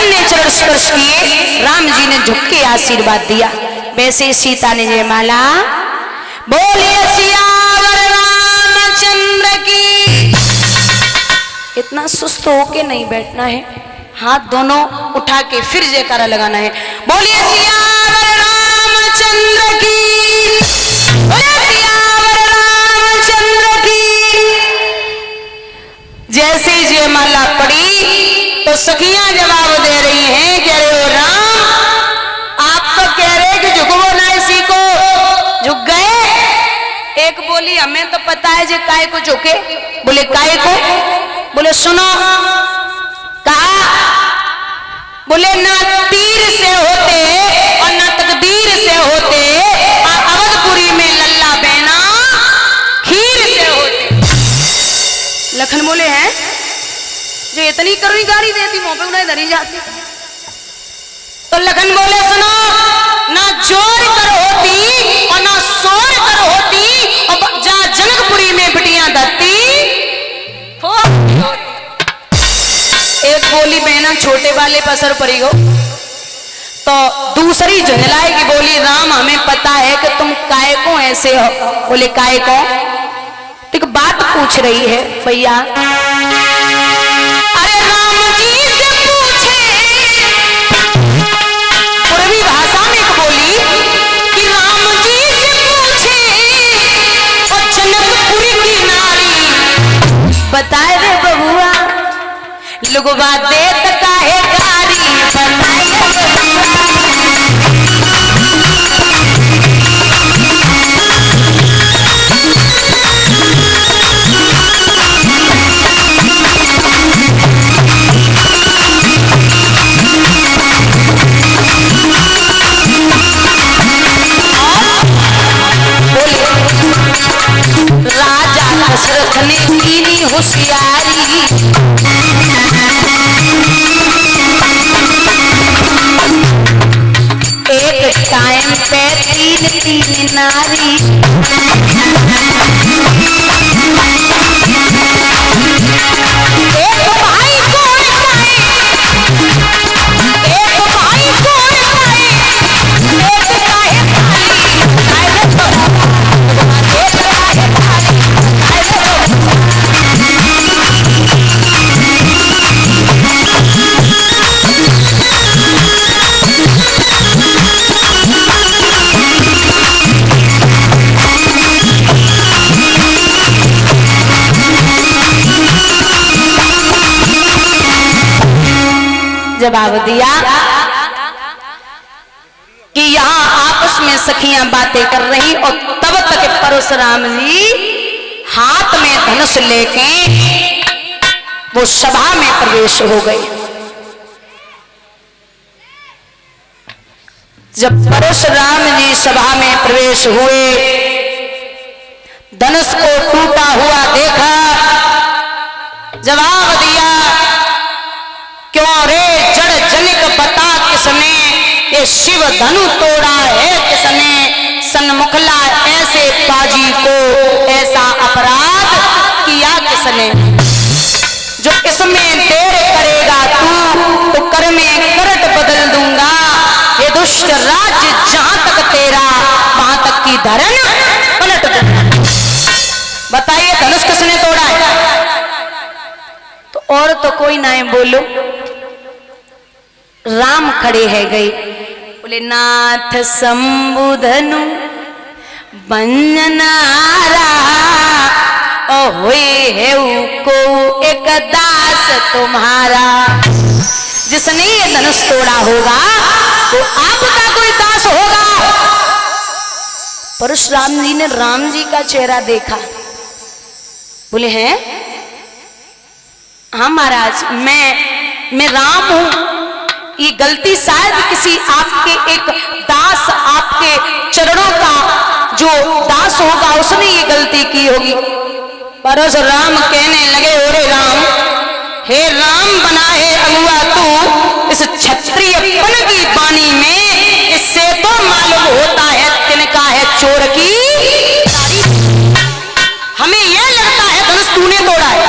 ने चरण स्पर्श किए, राम जी ने झुक के आशीर्वाद दिया। वैसे सीता ने जयमाला बोलिए सियावर रामचंद्र की। इतना सुस्त होके नहीं बैठना है, हाथ दोनों उठा के फिर जयकारा लगाना है। बोलिए सियावर रामचंद्र की, बोलिए सियावर रामचंद्र की। जैसे ही जयमाला पड़ी तो सखियां जवाब दे रही हैं कि अरे ओ राम, आप तो कह रहे कि झुकवो ना इसी को, झुक गए। एक बोली हमें तो पता है जे काय को झुके। बोले काय को? बोले सुनो, कहा बोले ना तीर से होते और ना तकदीर से होते, अवधपुरी में लल्ला बहना खीर से होते। लखन बोले हैं जो इतनी करुणी गाड़ी देती मुंह पे उन्हें धरी जाती। तो लखन बोले सुनो, ना जोर कर होती और ना शोर कर होती, और जा जनकपुरी में बिटियां धरती एक बोली बहना छोटे वाले पर असर पड़ी हो। तो दूसरी झुंझलाए की बोली राम हमें पता है कि तुम काय को ऐसे हो। बोले काय को? एक बात पूछ रही है भैया। अरे राम जी से पूछे, पूर्वी भाषा में एक बोली कि राम जी से पूछे और जनकपुरी की नारी बताए रे बबुआ, लुगवा देत काहे गारी बताए राजा दशरथ ने कीनी होशियारी, एक टाइम पे तीन नारी। एक भाई को उठाए, एक भाई को उठाए, एक काहे थाली, काहे जवाब दिया कि यहां आपस में सखियां बातें कर रही और तब तक परशुराम जी हाथ में धनुष लेके वो सभा में प्रवेश हो गए। जब परशुराम जी सभा में प्रवेश हुए, धनुष को टूटा हुआ देखा, जवाब दिया क्यों रे जड़ जनिक बता किसने, ये शिव धनु तोड़ा है किसने, सन्मुखला ऐसे बाजी को ऐसा अपराध किया किसने। जो इसमें देर करेगा तू तो कर में करट बदल दूंगा, ये दुष्ट राज्य जहां तक तेरा वहां तक की धरन पलट दूंगा। बताइए धनुष किसने तोड़ा है? तो और तो कोई ना बोलो, राम खड़े है गए। बोले नाथ संबुधनु बंजनारा, ओ हुए है को एक दास तुम्हारा। जिसने ये धनुष तोड़ा होगा तो आपका कोई दास होगा। परशुराम जी ने राम जी का चेहरा देखा, बोले हैं हाँ महाराज, मैं राम हूं। ये गलती शायद किसी आपके एक दास, आपके चरणों का जो दास होगा उसने ये गलती की होगी। परशुराम कहने लगे ओरे राम, हे राम बना है अगुआ तू, इस क्षत्रियपन की वाणी में इससे तो मालूम होता है तिनका है चोर की तारीफ। हमें यह लगता है धनुष तूने तोड़ा है।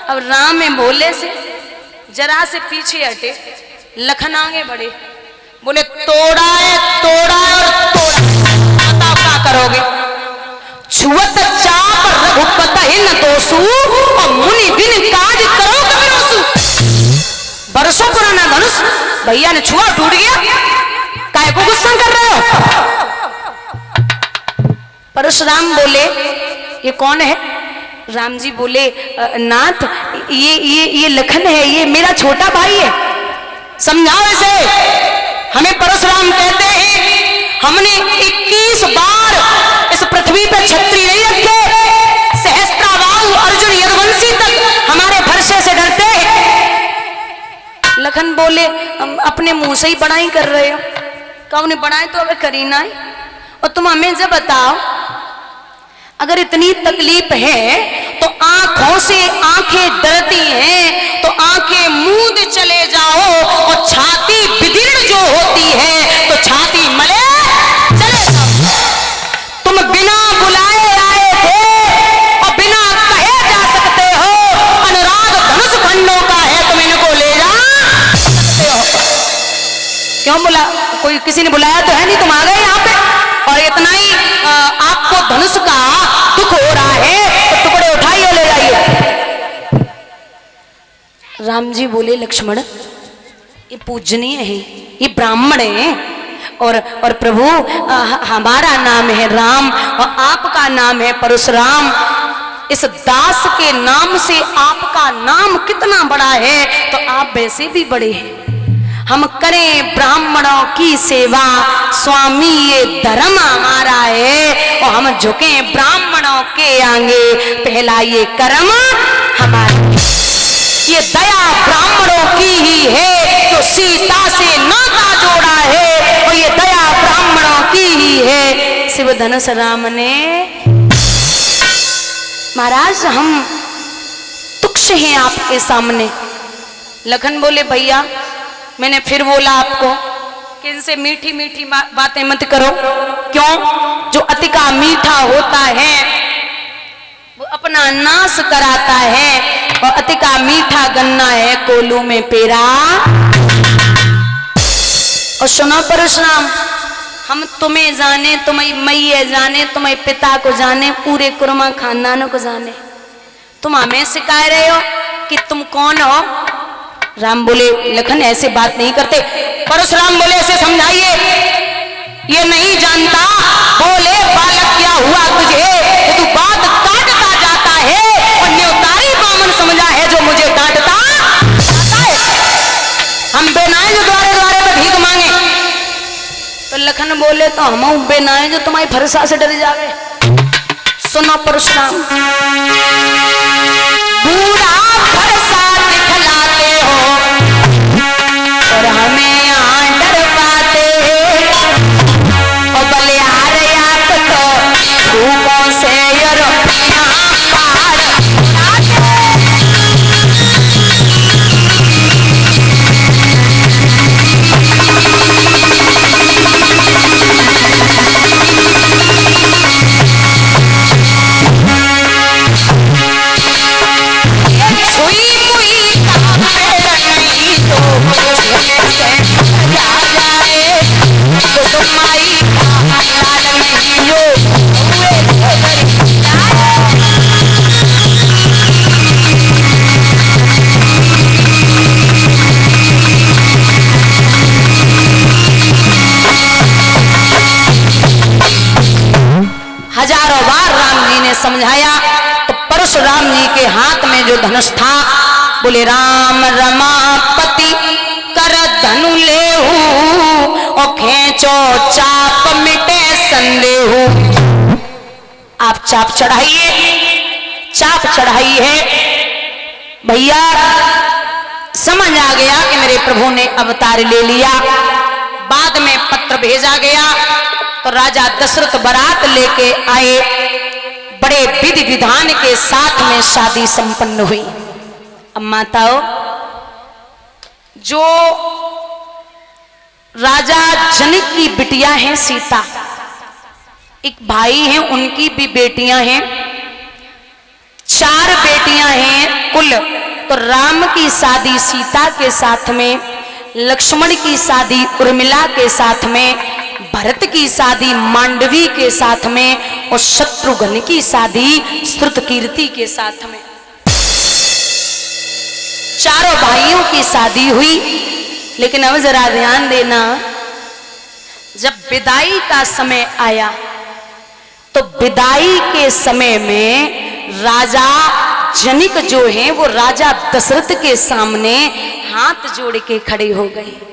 अब राम में बोले से जरा से पीछे हटे, लखन आगे बढ़े, बोले तोड़ा है और तोड़ा, बताओ क्या करोगे? छुअत चाप रघुपत ही न दोसू, और मुनि बिन काज करो कबिरोसु। बरसों पुराना धनुष भैया ने छुआ, टूट गया, काय को गुस्सा कर रहे हो? परशुराम बोले ये कौन है? राम जी बोले नाथ ये लखन है, ये मेरा छोटा भाई है, समझाओ इसे। हमें परशुराम कहते हैं हमने 21 बार इस पृथ्वी पर छत्री नहीं रखे, सहस्त्राबाहु अर्जुन यदुवंशी तक हमारे भरसे से डरते हैं। लखन बोले अपने मुंह से ही बड़ाई कर रहे हो, कब ने बढ़ाए तो अब करी ना है। और तुम हमें जब बताओ अगर इतनी तकलीफ है तो आंखों से आंखें डरती हैं तो आंखें मूंद चले जाओ, और छाती विदीर्ण जो होती है तो छाती मले चले जाओ। तुम बिना बुलाए आए थे और बिना कहे जा सकते हो, अनुराग धनुष खंडों का है, तुम इनको ले जा सकते हो। क्यों बुला, कोई किसी ने बुलाया तो है नहीं, तुम आ गए यहाँ पे, और इतना ही आपको धनुष का दुख हो रहा है तो टुकड़े उठाइए और ले जाइए। राम जी बोले लक्ष्मण ये पूजनीय है, ये ब्राह्मण है, और प्रभु हमारा नाम है राम और आपका नाम है परशुराम, इस दास के नाम से आपका नाम कितना बड़ा है, तो आप वैसे भी बड़े हैं। हम करें ब्राह्मणों की सेवा, स्वामी ये धर्म हमारा है, और हम झुके ब्राह्मणों के आगे, पहला ये कर्म हमारा। ये दया ब्राह्मणों की ही है, जो सीता से नाता जोड़ा है, और ये दया ब्राह्मणों की ही है। शिव धनुष राम ने, महाराज हम तुक्ष हैं आपके सामने। लखन बोले भैया मैंने फिर बोला आपको कि इनसे मीठी मीठी बातें मत करो, क्यों? जो अति का मीठा होता है वो अपना नाश कराता है, और अति का मीठा गन्ना है कोलू में पेरा। और सुनो परशुराम, हम तुम्हें जाने, तुम्हें मैये जाने, तुम्हें पिता को जाने, पूरे कुर्मा खानदानों को जाने, तुम हमें सिखा रहे हो कि तुम कौन हो? राम बोले लखन ऐसे बात नहीं करते। परशुराम बोले ऐसे समझाइए, ये नहीं जानता। बोले बालक क्या हुआ तुझे, तू बात काटता जाता है, और न्योतारी बामन समझा है जो मुझे काटता जाता है। हम बेनाए जो द्वारे द्वारे पे भीख मांगे, तो लखन बोले तो हम बेनाए जो तुम्हारी फरसा से डर जावे। सुनो परशुराम, बूढ़ा फरसा दिखलाते हो और हमें यहाँ डर पाते, और बलिहार आप तो धूपों से यहाँ पार हजारों बार राम जी ने समझाया, तो परशुराम जी के हाथ में जो धनुष था, बोले राम रमापति कर धनु लेहू, और खेचो चाप मिटे संदेहू। आप चाप चढ़ाइए, चाप चढ़ाई है। भैया समझ आ गया कि मेरे प्रभु ने अवतार ले लिया। बाद में पत्र भेजा गया तो राजा दशरथ बारात लेके आए, बड़े विधि विधान के साथ में शादी संपन्न हुई। अब माताओं, जो राजा जनक की बिटिया हैं सीता, एक भाई हैं उनकी भी बेटियां हैं, 4 बेटियां हैं कुल। तो राम की शादी सीता के साथ में लक्ष्मण की शादी उर्मिला के साथ में, भरत की शादी मांडवी के साथ में और शत्रुघ्न की शादी श्रुतकीर्ति के साथ में। चारों भाइयों की शादी हुई। लेकिन अब जरा ध्यान देना, जब विदाई का समय आया तो विदाई के समय में राजा जनक जो हैं वो राजा दशरथ के सामने हाथ जोड़ के खड़े हो गए।